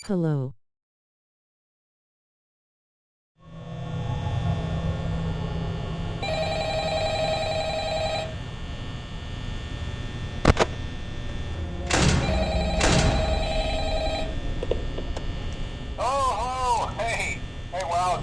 Hello. Oh, hey, wow.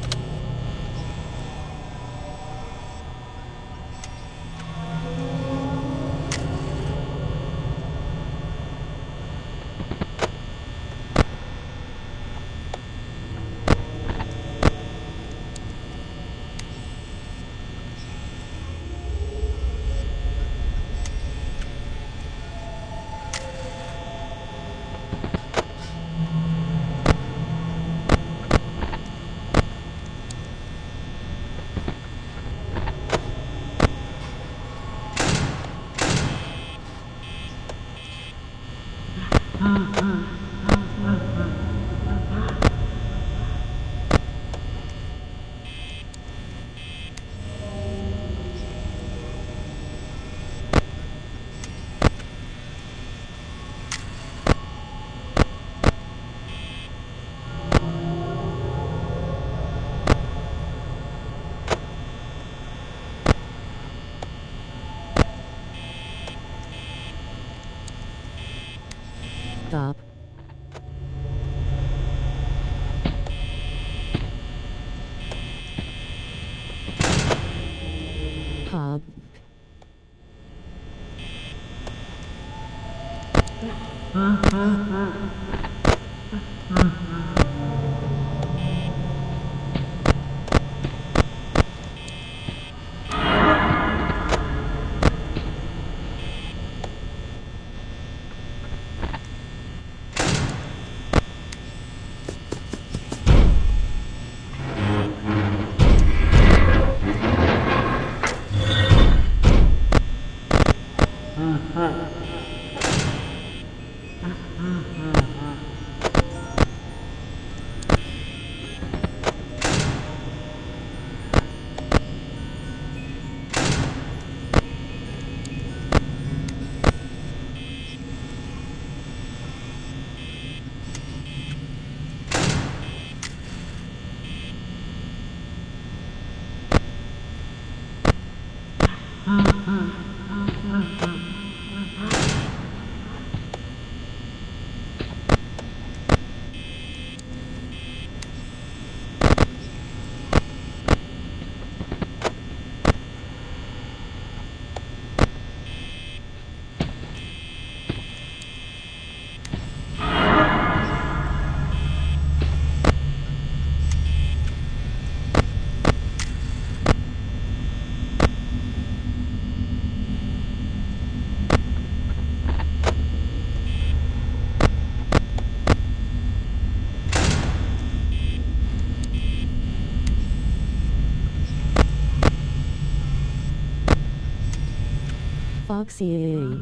Stop. Hub. Foxy.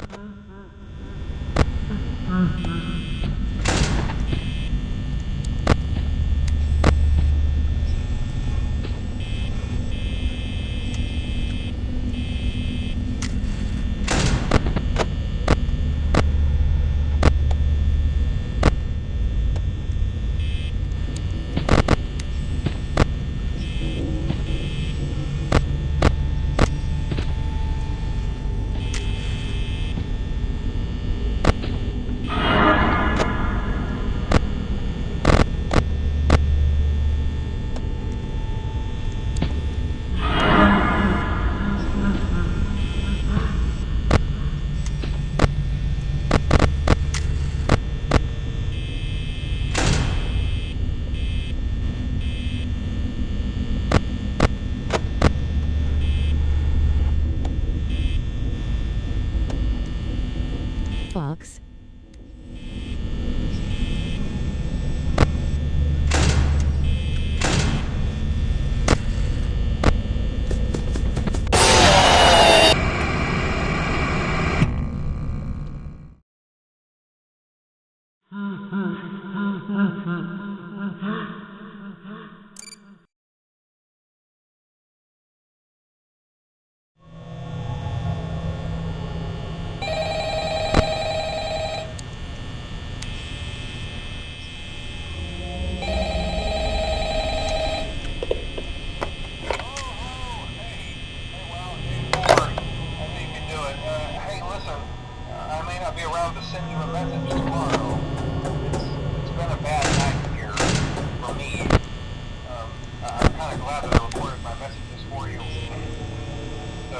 Fox.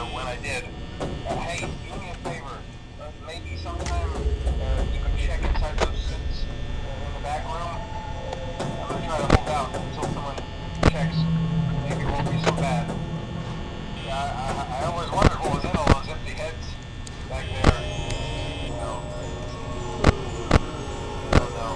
when I did. Hey, do me a favor. Maybe sometime you can check inside those suits in the back room. I'm gonna try to hold out until someone checks. Maybe it won't be so bad. I always wondered what was in all those empty heads back there. You know. Oh no.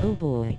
Oh boy.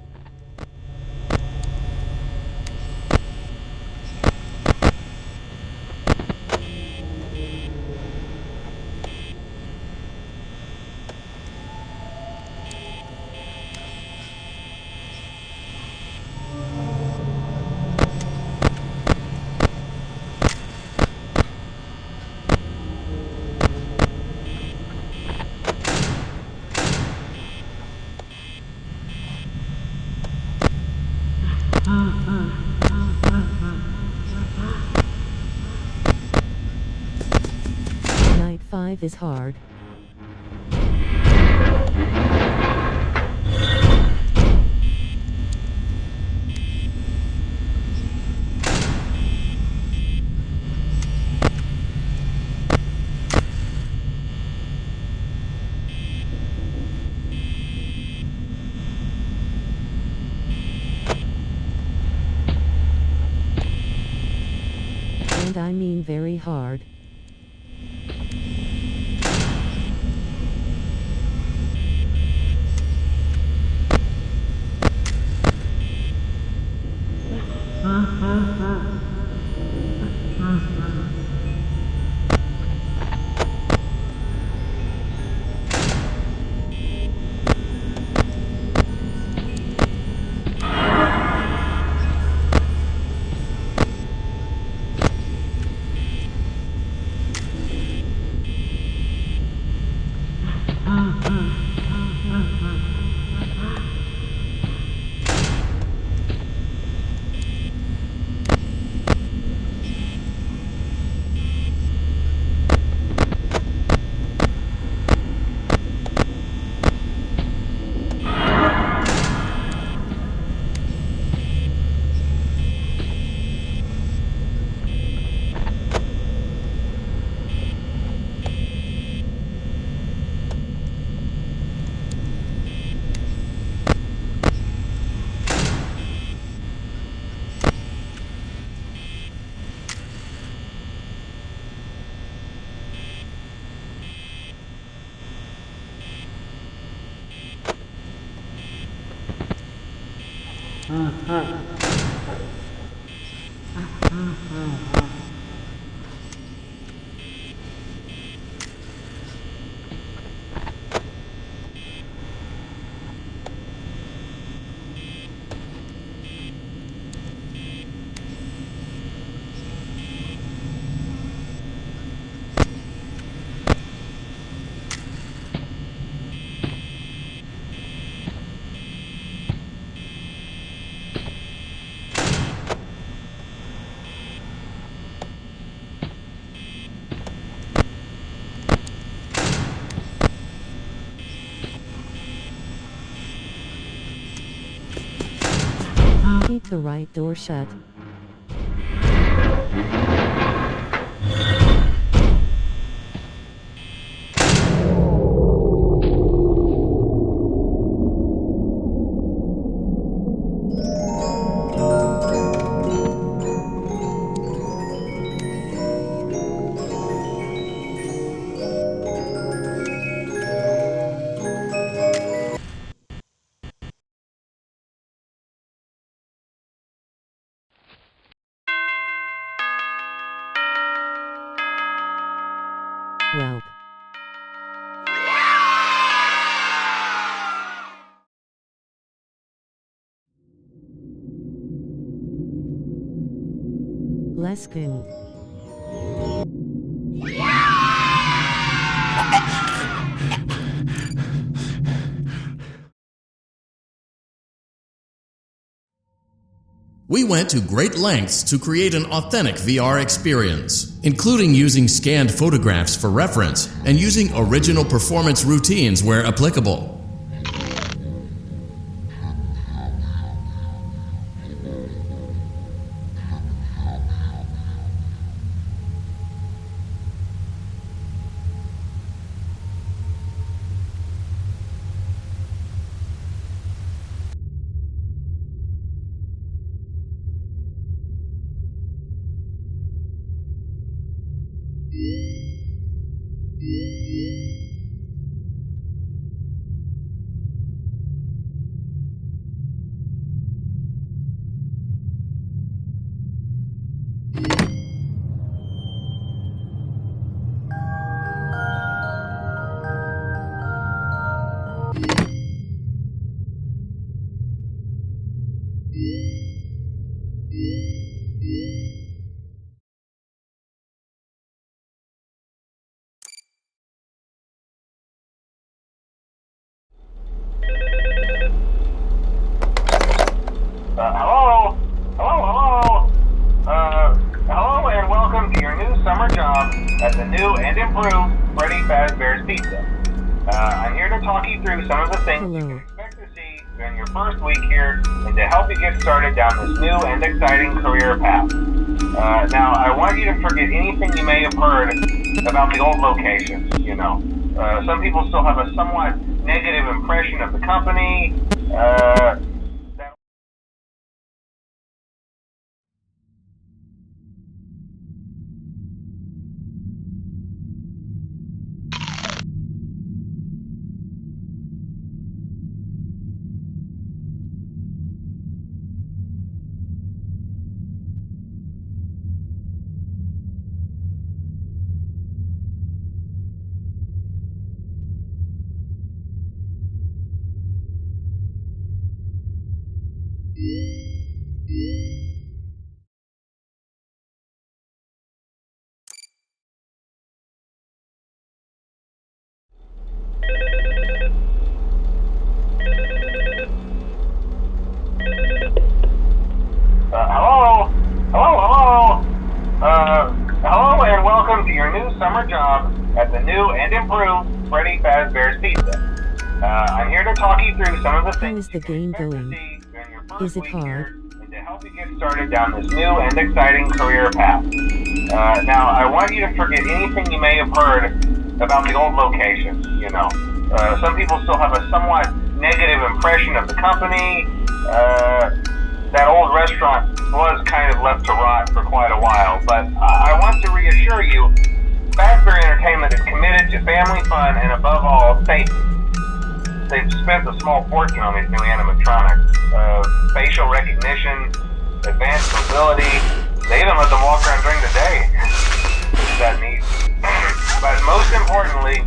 Night 5 is hard. And I mean very hard. Keep the right door shut. Welp. Let's go. We went to great lengths to create an authentic VR experience, including using scanned photographs for reference and using original performance routines where applicable. Hello and welcome to your new summer job at the new and improved Freddy Pizza. I'm here to talk you through some of the things you can expect to see during your first week here and to help you get started down this new and exciting career path. Now, I want you to forget anything you may have heard about the old locations, some people still have a somewhat negative impression of the company. Hello and welcome to your new summer job at the new and improved Freddy Fazbear's Pizza. I'm here to talk you through some of the things How is the game going? Is it hard? And to help you get started down this new and exciting career path. Now, I want you to forget anything you may have heard about the old locations, some people still have a somewhat negative impression of the company. That old restaurant was kind of left to rot for quite a while, but I want to reassure you, Fazbear Entertainment is committed to family fun and above all, safety. They've spent a small fortune on these new animatronics. Facial recognition, advanced mobility, they even let them walk around during the day. Isn't that neat? But most importantly,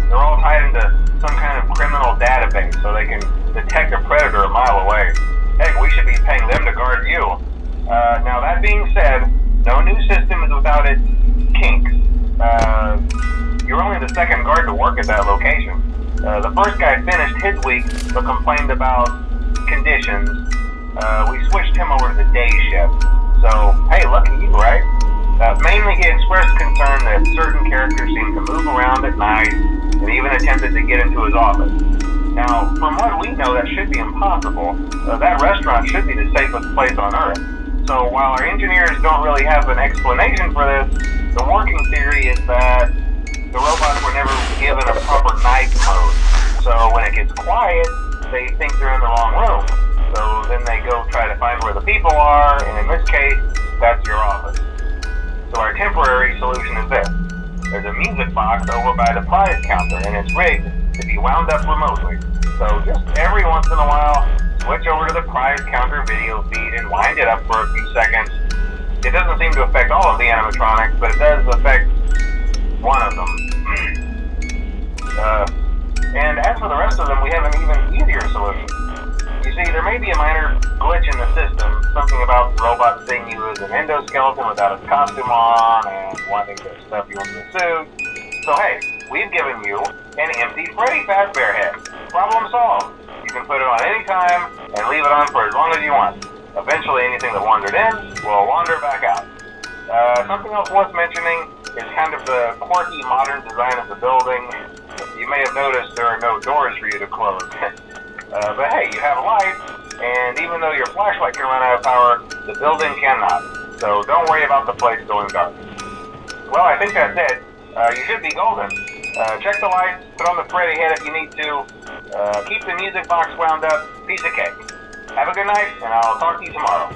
they're all tied into some kind of criminal database so they can detect a predator a mile away. Heck, we should be paying them to guard you. Now that being said, no new system is without its kinks. You're only the second guard to work at that location. The first guy finished his week but complained about conditions. We switched him over to the day shift. So, hey, lucky you, right? Mainly he expressed concern that certain characters seemed to move around at night and even attempted to get into his office. Now, from what we know, that should be impossible. That restaurant should be the safest place on Earth. So while our engineers don't really have an explanation for this, the working theory is that the robots were never given a proper night mode. So when it gets quiet, they think they're in the wrong room. So then they go try to find where the people are, and in this case, that's your office. So our temporary solution is this. There's a music box over by the prize counter, and it's rigged to be wound up remotely. So just every once in a while, switch over to the prize counter video feed and wind it up for a few seconds. It doesn't seem to affect all of the animatronics, but it does affect one of them. And as for the rest of them, we have an even easier solution. You see, there may be a minor glitch in the system, something about the robot seeing you as an endoskeleton without a costume on and wanting to stuff you into the suit. So hey, we've given you an empty Freddy Fazbear head. Problem solved. You can put it on any time and leave it on for as long as you want. Eventually anything that wandered in will wander back out. Something else worth mentioning is kind of the quirky modern design of the building. You may have noticed there are no doors for you to close. But hey, you have a light, and even though your flashlight can run out of power, the building cannot. So don't worry about the place going dark. Well, I think that's it. You should be golden. Check the lights, put on the Freddy head if you need to. Keep the music box wound up. Piece of cake. Have a good night, and I'll talk to you tomorrow.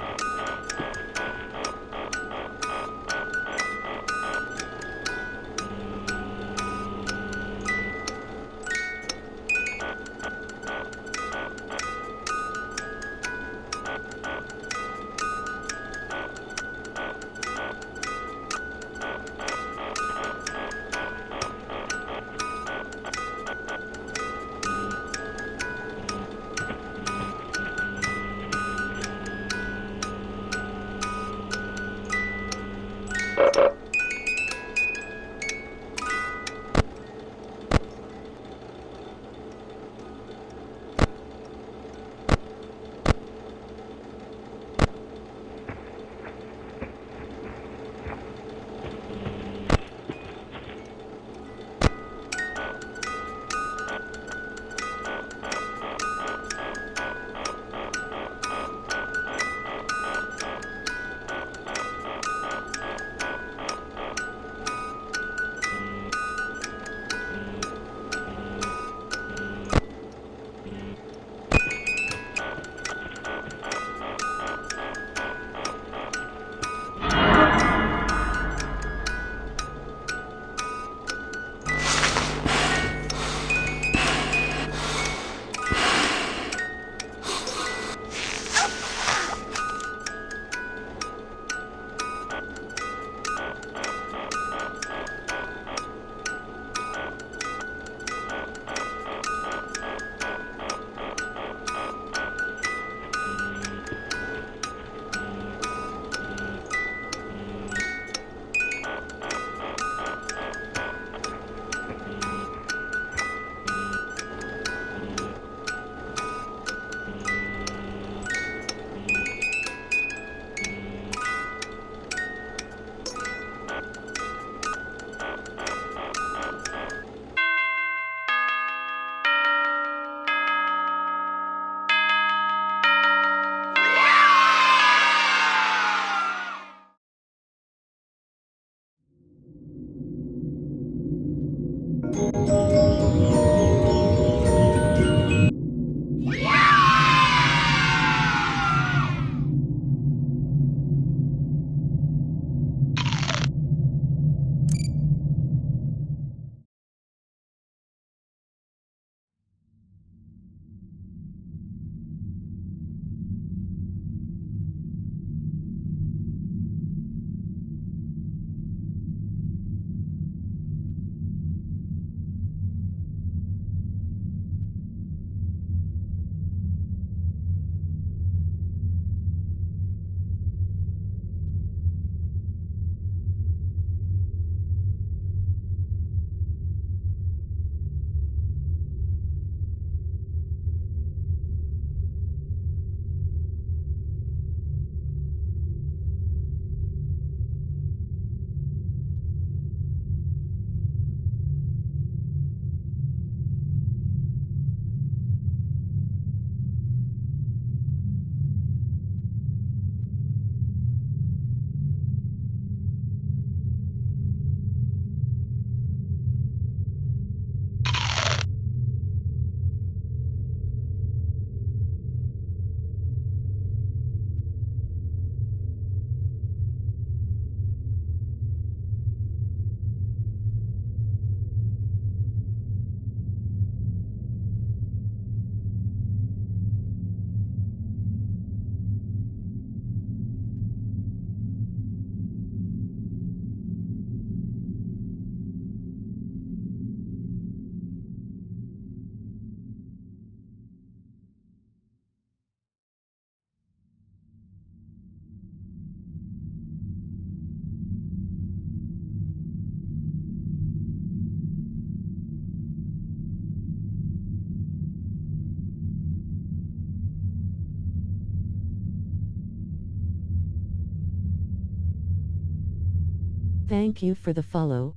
Thank you for the follow.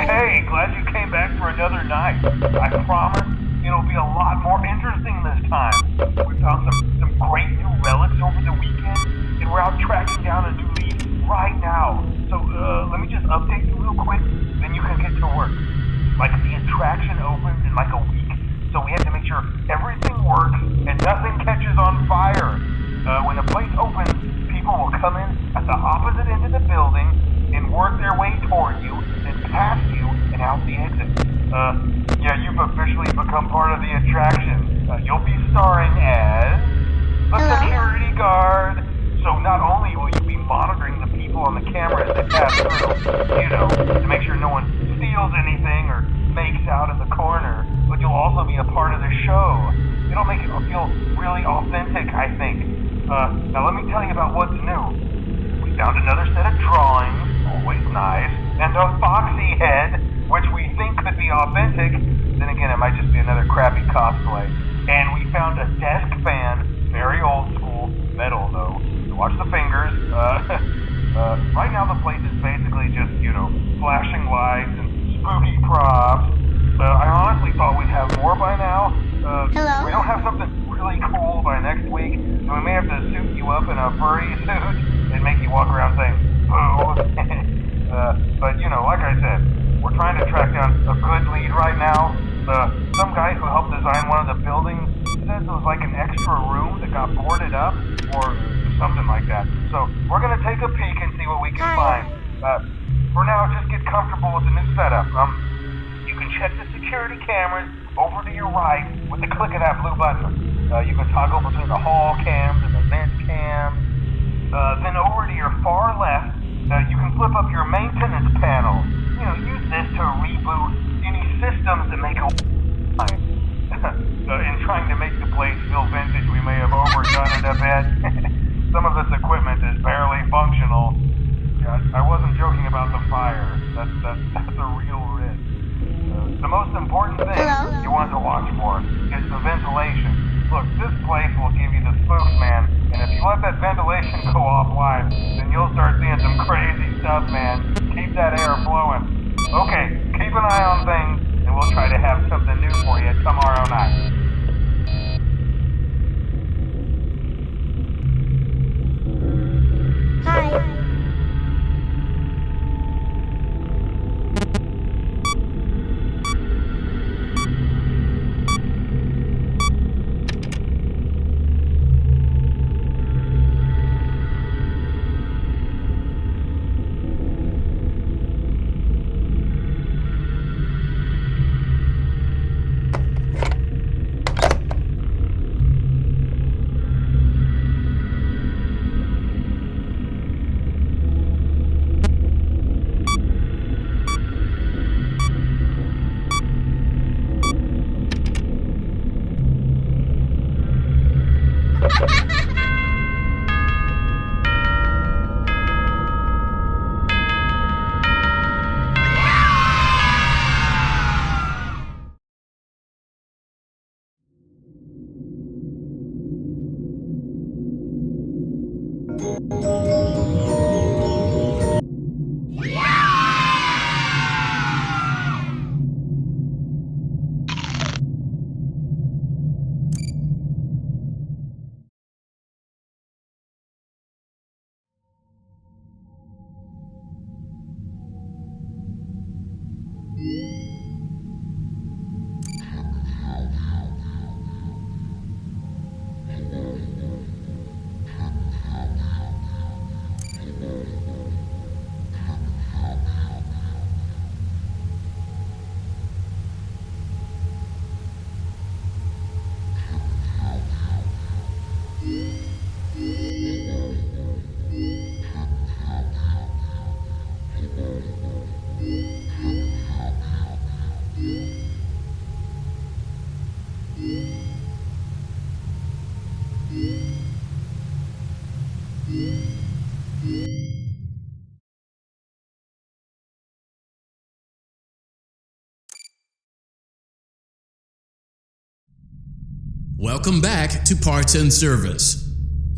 Hey, glad you came back for another night. I promise it'll be a lot more interesting this time. We found some great new relics over the weekend, and we're out tracking down a new lead right now. So, let me just update you real quick, then you can get to work. Like, the attraction opens in like a week, so we have to make sure everything works and nothing catches on fire. When the place opens, people will come in at the opposite end of the building and work their way toward you, then past you, and out the exit. Yeah, you've officially become part of the attraction. You'll be starring as the security guard. So not only will you be monitoring the people on the cameras that pass through, you know, to make sure no one steals anything or makes out in the corner, but you'll also be a part of the show. It'll make it feel really authentic, I think. Now let me tell you about what's new. We found another set of drawings, always nice, and a foxy head, which we think could be authentic. Then again, it might just be another crappy cosplay. And we found a desk fan, very old school, metal though. So watch the fingers. Right now the place is basically just, you know, flashing lights and spooky props. I honestly thought we'd have more by now. Hello? We don't have something really cool by next week, so we may have to suit you up in a furry suit and make you walk around saying, boo. But, you know, like I said, we're trying to track down a good lead right now. Some guy who helped design one of the buildings says it was like an extra room that got boarded up, or something like that. So, we're gonna take a peek and see what we can find. For now, just get comfortable with the new setup. You can check the security cameras over to your right with the click of that blue button. You can toggle between the hall cams and the vent cams. Then over to your far left, you can flip up your maintenance panel. You know, use this to reboot any systems that make a in trying to make the place feel vintage, we may have overdone it a bit. Some of this equipment is barely functional. Yeah, I wasn't joking about the fire. That's a real risk. The most important thing you want to watch for is the ventilation. Look, this place will give you the spooks, man, and if you let that ventilation go offline, then you'll start seeing some crazy stuff, man. Keep that air flowing. Okay, keep an eye on things, and we'll try to have something new for you tomorrow night. Hi. Welcome back to Parts and Service.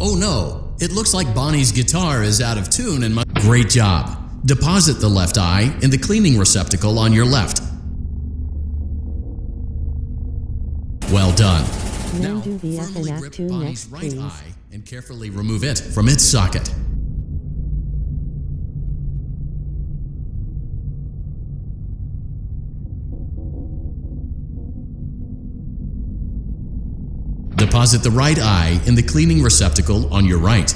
Oh no, it looks like Bonnie's guitar is out of tune and must... Great job. Deposit the left eye in the cleaning receptacle on your left. Well done. Now do the firmly FNF grip 2 Bonnie's next, right please. eye and carefully remove it from its socket. Deposit the right eye in the cleaning receptacle on your right.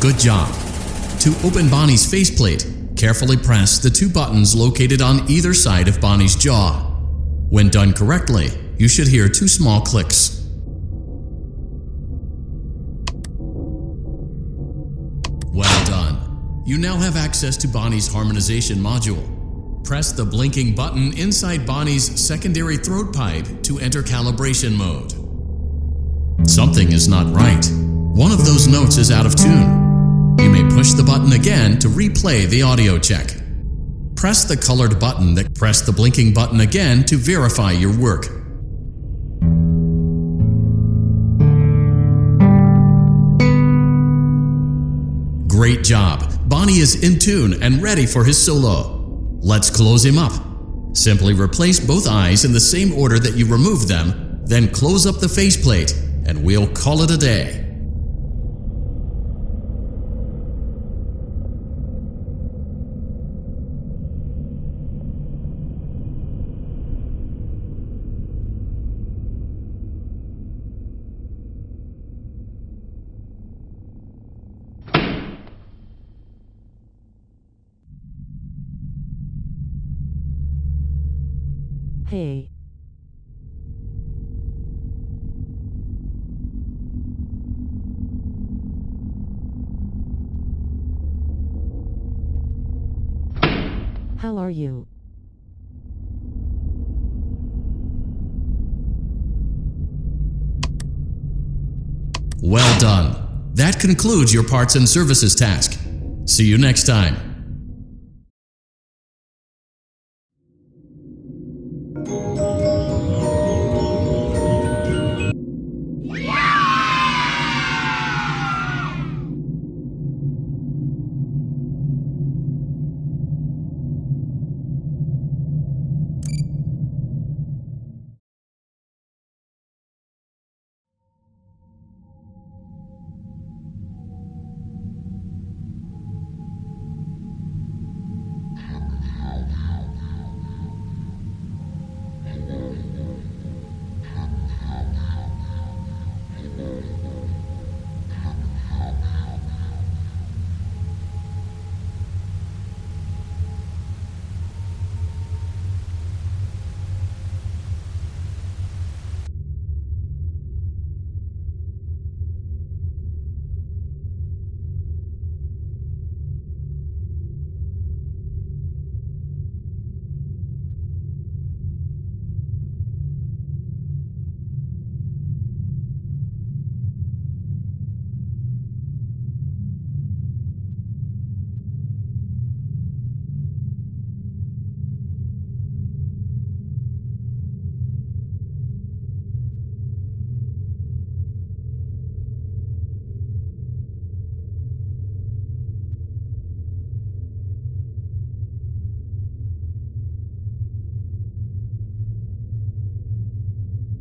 Good job. To open Bonnie's faceplate, carefully press the two buttons located on either side of Bonnie's jaw. When done correctly, you should hear two small clicks. Well done. You now have access to Bonnie's harmonization module. Press the blinking button inside Bonnie's secondary throat pipe to enter calibration mode. Something is not right. One of those notes is out of tune. You may push the button again to replay the audio check. Press the colored button press the blinking button again to verify your work. Great job. Bonnie is in tune and ready for his solo. Let's close him up. Simply replace both eyes in the same order that you removed them, then close up the faceplate, and we'll call it a day. Hey. How are you? Well done. That concludes your parts and services task. See you next time.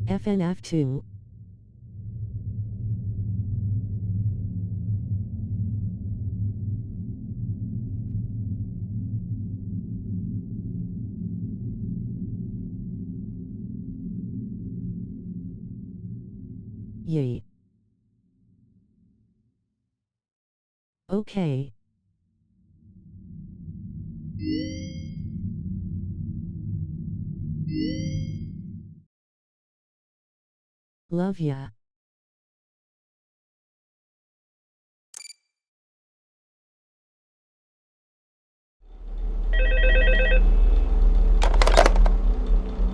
FNF2. Yay. Okay. Love ya.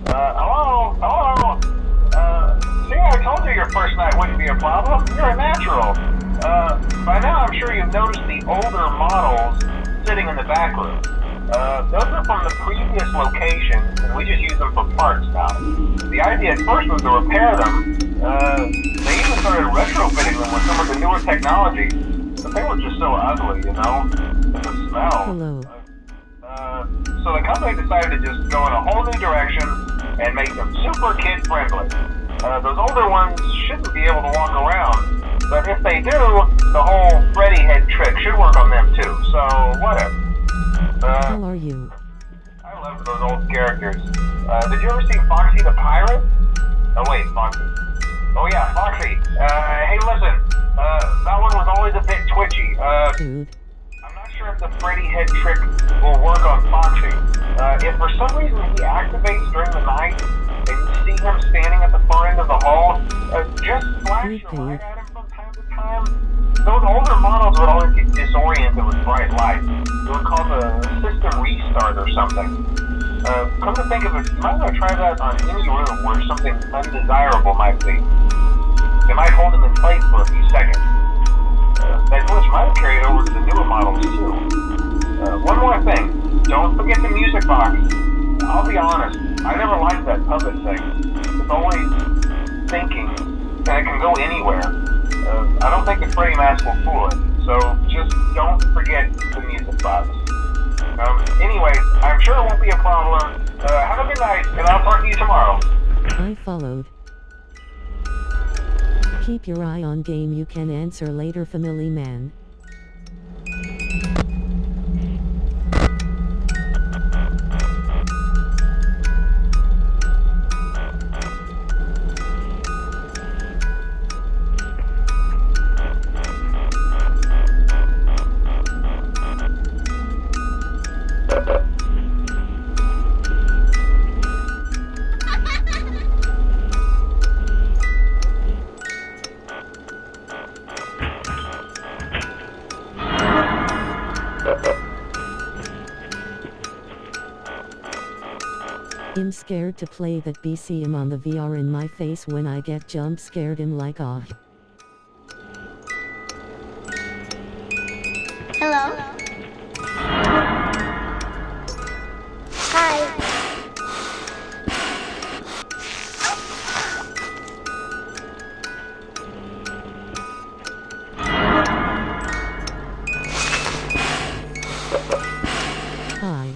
Hello? Hello? first night wouldn't be a problem. You're a natural. By now I'm sure you've noticed the older models sitting in the back room. Those are from the previous location, and we just use them for parts now. The idea at first was to repair them. They even started retrofitting them with some of the newer technology. But they were just so ugly, you know? And the smell. Hello. So the company decided to just go in a whole new direction and make them super kid-friendly. Those older ones shouldn't be able to walk around. But if they do, the whole Freddy head trick should work on them too. So, whatever. How are you? I love those old characters. Did you ever see Foxy the Pirate? Oh wait, Foxy. Oh yeah, Foxy. Hey listen, that one was always a bit twitchy. Dude. I'm not sure if the Freddy head trick will work on Foxy. If for some reason he activates during the night, and you see him standing at the far end of the hall, just flash your light at him from time to time. Those older models would always get disoriented with bright light. It would cause a system restart or something. Come to think of it, you might want to try that on any room where something undesirable might be. It might hold him in place for a few seconds. That glitch might have carried over to the newer models too. One more thing, don't forget the music box. I'll be honest, I never liked that puppet thing. It's always thinking, and it can go anywhere. I don't think the Freddy mask will fool it, so just don't forget the music box. Anyway, I'm sure it won't be a problem. Have a good night, and I'll talk to you tomorrow. I followed. Keep your eye on game, you can answer later, family man. I'm scared to play that BCM on the VR in my face when I get jump scared. I'm like, ah. Hello? Hi. Hi.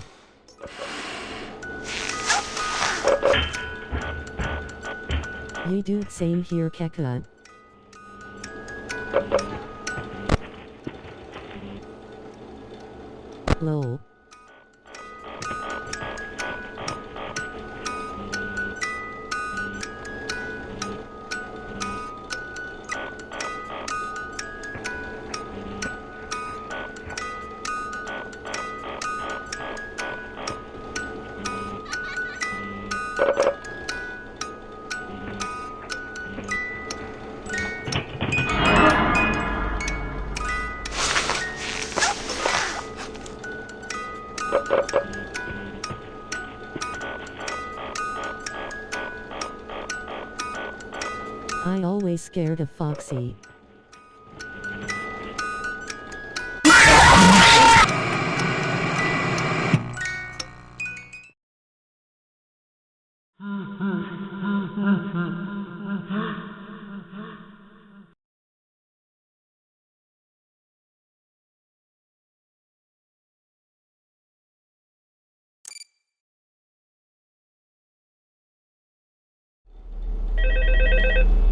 Ye dude, same here, Keka. Lol. I always scared of Foxy.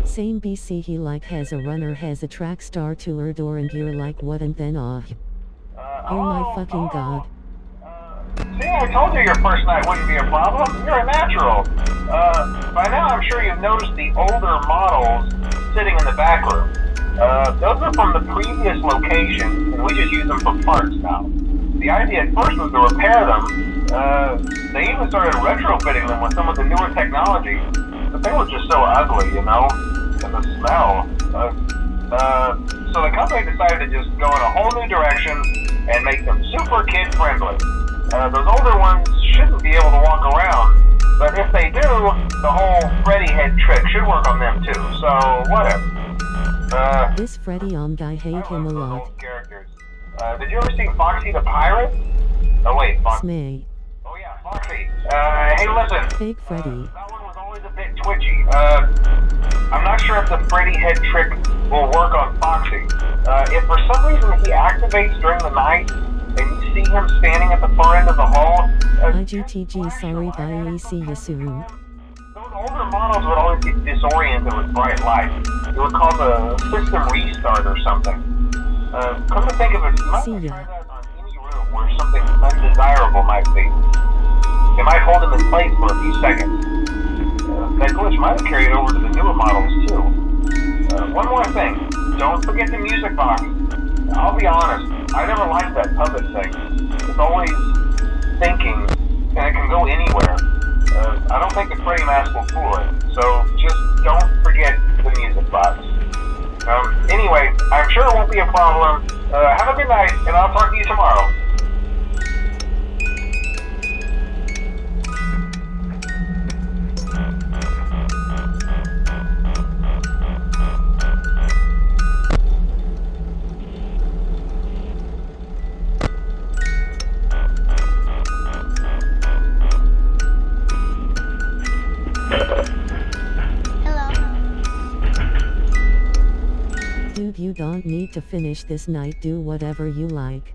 Same BC, he like has a runner, has a track star to her door, and you're like, what? And then oh my fucking god. See, I told you your first night wouldn't be a problem. You're a natural. By now I'm sure you've noticed the older models sitting in the back room. Those are from the previous location, and we just use them for parts now. The idea at first was to repair them. They even started retrofitting them with some of the newer technology, but they were just so ugly, you know? And the smell. So the company decided to just go in a whole new direction and make them super kid-friendly. Those older ones shouldn't be able to walk around. But if they do, the whole Freddy head trick should work on them too, so whatever. This Freddy guy hate him a lot. Characters. Did you ever see Foxy the Pirate? Oh wait, Foxy. Smay. Oh yeah, Foxy. Hey listen. Fake Freddy. That one was always a bit twitchy. I'm not sure if the Freddy head trick will work on Foxy. If for some reason he activates during the night, and you see him standing at the far end of the hall... IGTG sorry bye see you soon. Those older models would always get disoriented with bright light. It would cause a system restart or something. Come to think of it, you might See ya. try that on any room where something undesirable might be. It might hold him in place for a few seconds. That glitch might have carried over to the newer models too. One more thing, don't forget the music box. I'll be honest, I never liked that puppet thing. It's always thinking, and it can go anywhere. I don't think the Freddy mask will fool it, so just don't forget the music box. Anyway, I'm sure it won't be a problem. Have a good night, and I'll talk to you tomorrow. Dude, you don't need to finish this night, do whatever you like.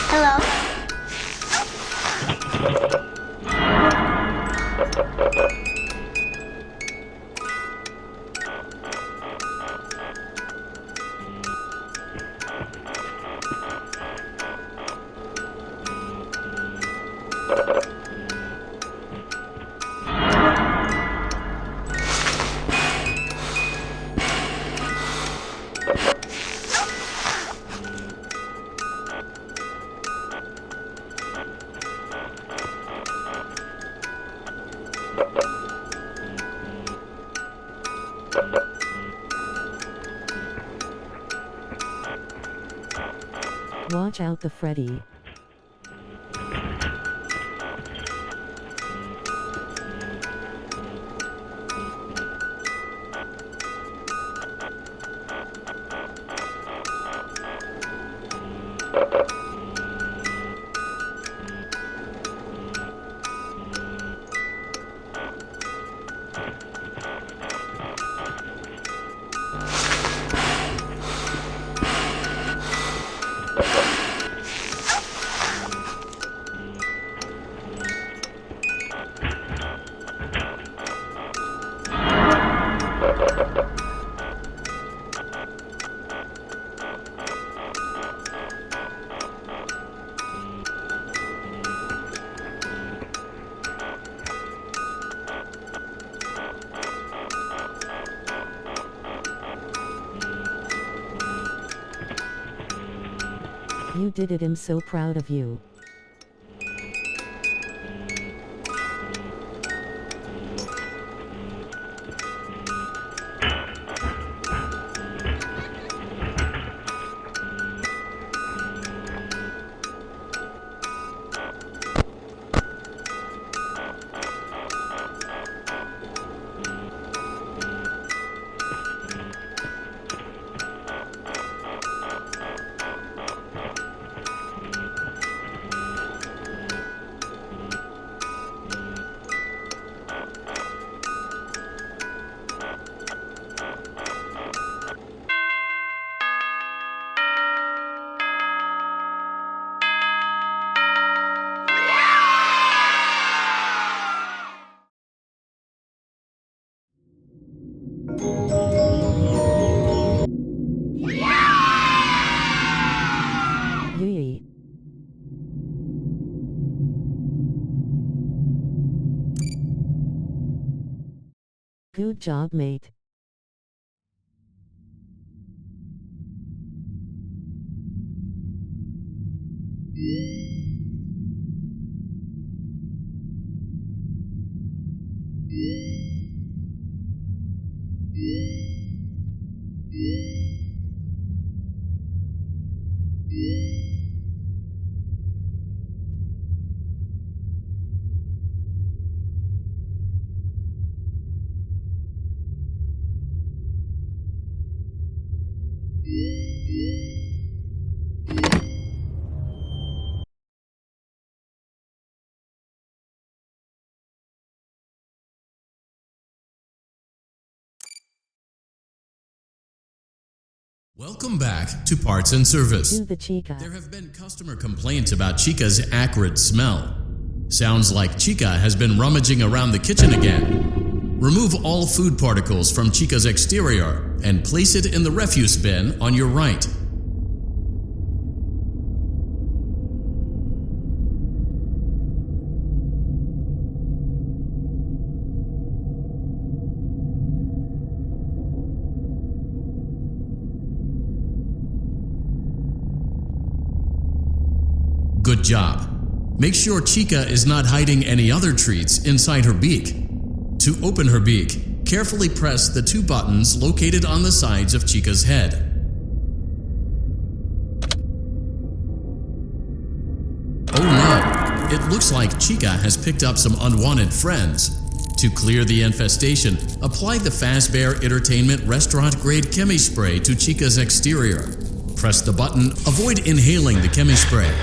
Hello? Watch out the Freddy. You did it, I'm so proud of you. Yee. Good job, mate. Welcome back to Parts and Service. To the Chica. There have been customer complaints about Chica's acrid smell. Sounds like Chica has been rummaging around the kitchen again. Remove all food particles from Chica's exterior and place it in the refuse bin on your right. Good job. Make sure Chica is not hiding any other treats inside her beak. To open her beak, carefully press the two buttons located on the sides of Chica's head. Oh no, it looks like Chica has picked up some unwanted friends. To clear the infestation, apply the Fazbear Entertainment restaurant grade chemi spray to Chica's exterior. Press the button, avoid inhaling the chemi spray.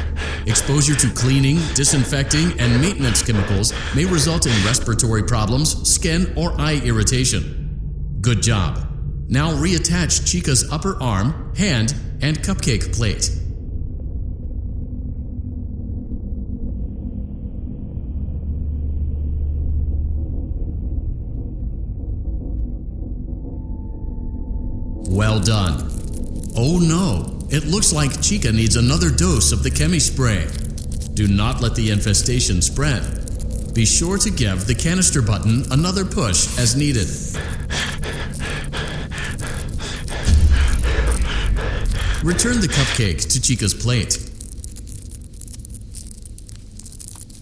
Exposure to cleaning, disinfecting, and maintenance chemicals may result in respiratory problems, skin, or eye irritation. Good job. Now reattach Chica's upper arm, hand, and cupcake plate. Well done. Oh no, it looks like Chica needs another dose of the chemi spray. Do not let the infestation spread. Be sure to give the canister button another push as needed. Return the cupcake to Chica's plate.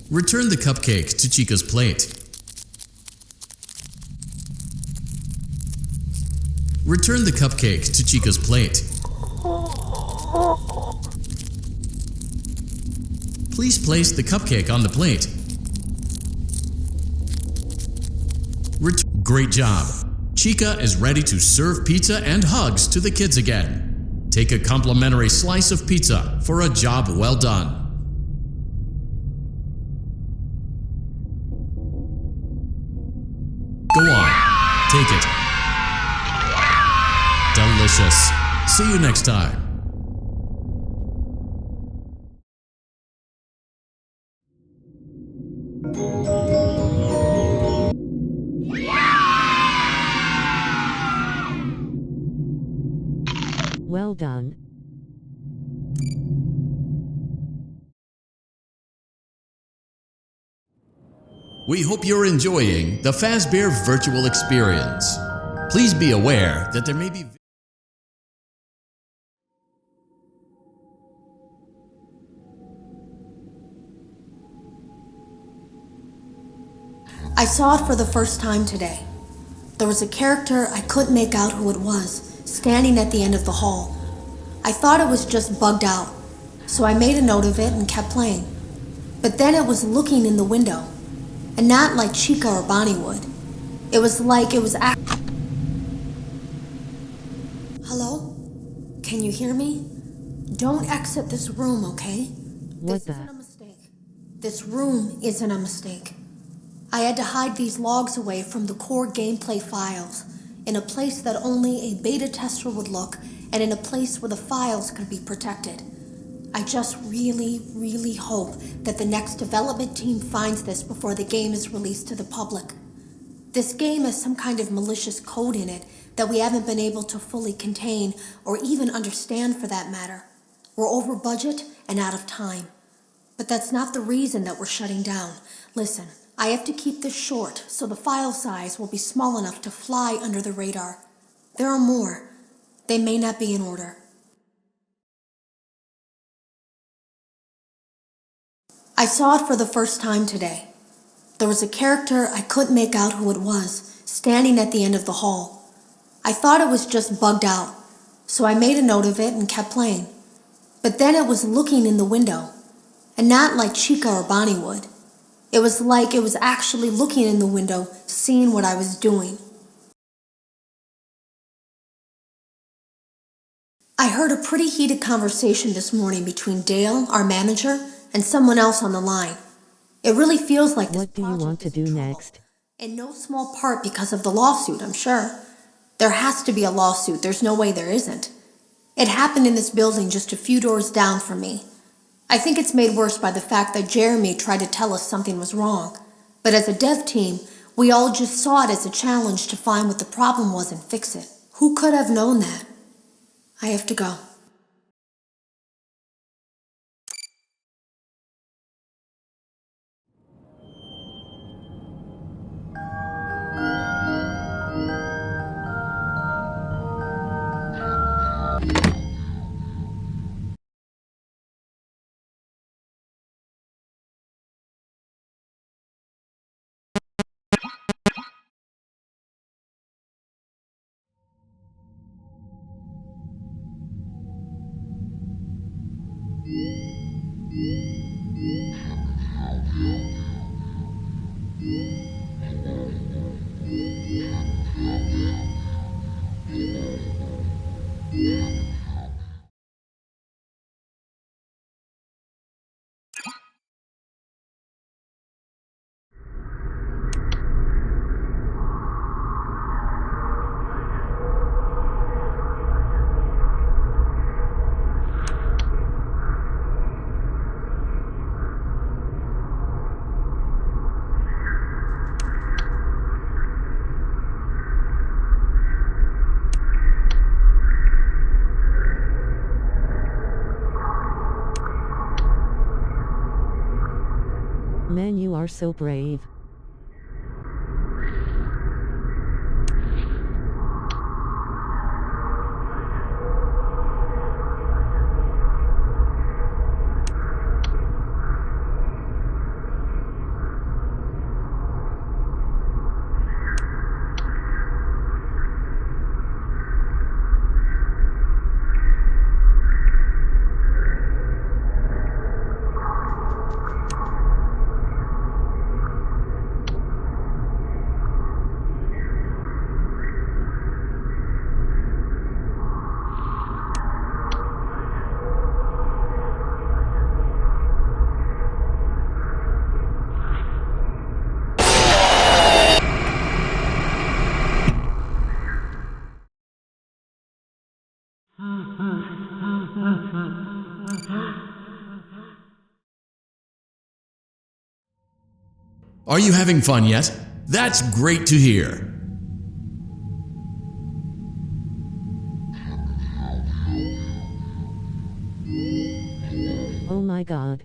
Return the cupcake to Chica's plate. Return the cupcake to Chica's plate. Please place the cupcake on the plate. Great job. Chica is ready to serve pizza and hugs to the kids again. Take a complimentary slice of pizza for a job well done. Go on, take it. Delicious. See you next time. Well done. We hope you're enjoying the Fazbear virtual experience. Please be aware that there may be I saw it for the first time today. There was a character I couldn't make out who it was, standing at the end of the hall. I thought it was just bugged out, so I made a note of it and kept playing. But then it was looking in the window, and not like Chica or Bonnie would. It was like it was Hello? Can you hear me? Don't exit this room, okay? What This isn't a mistake. This room isn't a mistake. I had to hide these logs away from the core gameplay files, in a place that only a beta tester would look, and in a place where the files could be protected. I just really hope that the next development team finds this before the game is released to the public. This game has some kind of malicious code in it that we haven't been able to fully contain or even understand for that matter. We're over budget and out of time. But that's not the reason that we're shutting down. Listen, I have to keep this short so the file size will be small enough to fly under the radar. There are more. They may not be in order. I saw it for the first time today. There was a character I couldn't make out who it was, standing at the end of the hall. I thought it was just bugged out, so I made a note of it and kept playing. But then it was looking in the window, and not like Chica or Bonnie would. It was like it was actually looking in the window, seeing what I was doing. I heard a pretty heated conversation this morning between Dale, our manager, and someone else on the line. It really feels like this What do you project want to is in do trouble. next? In no small part because of the lawsuit, I'm sure. There has to be a lawsuit. There's no way there isn't. It happened in this building just a few doors down from me. I think it's made worse by the fact that Jeremy tried to tell us something was wrong. But as a dev team, we all just saw it as a challenge to find what the problem was and fix it. Who could have known that? I have to go. Man, you are so brave. Are you having fun yet? That's great to hear. Oh my god.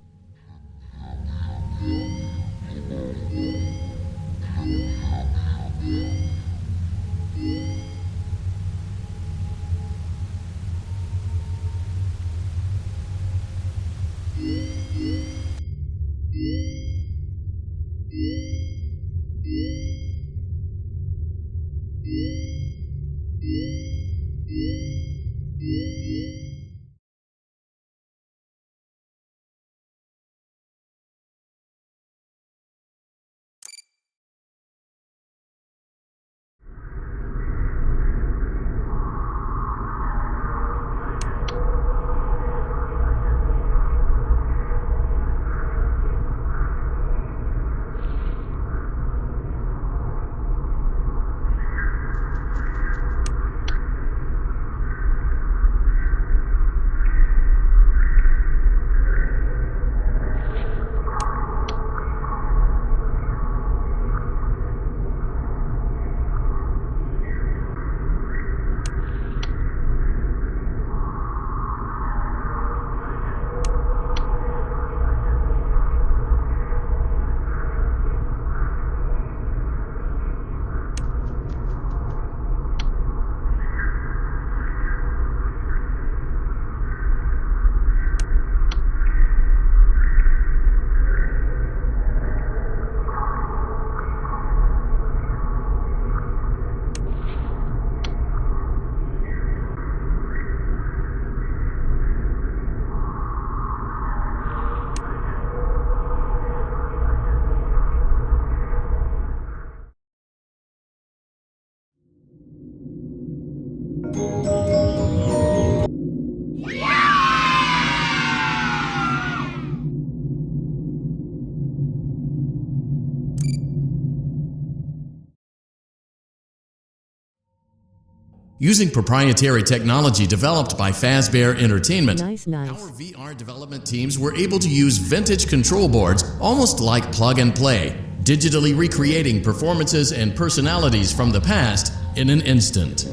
Using proprietary technology developed by Fazbear Entertainment, Nice. our VR development teams were able to use vintage control boards almost like plug and play, digitally recreating performances and personalities from the past in an instant.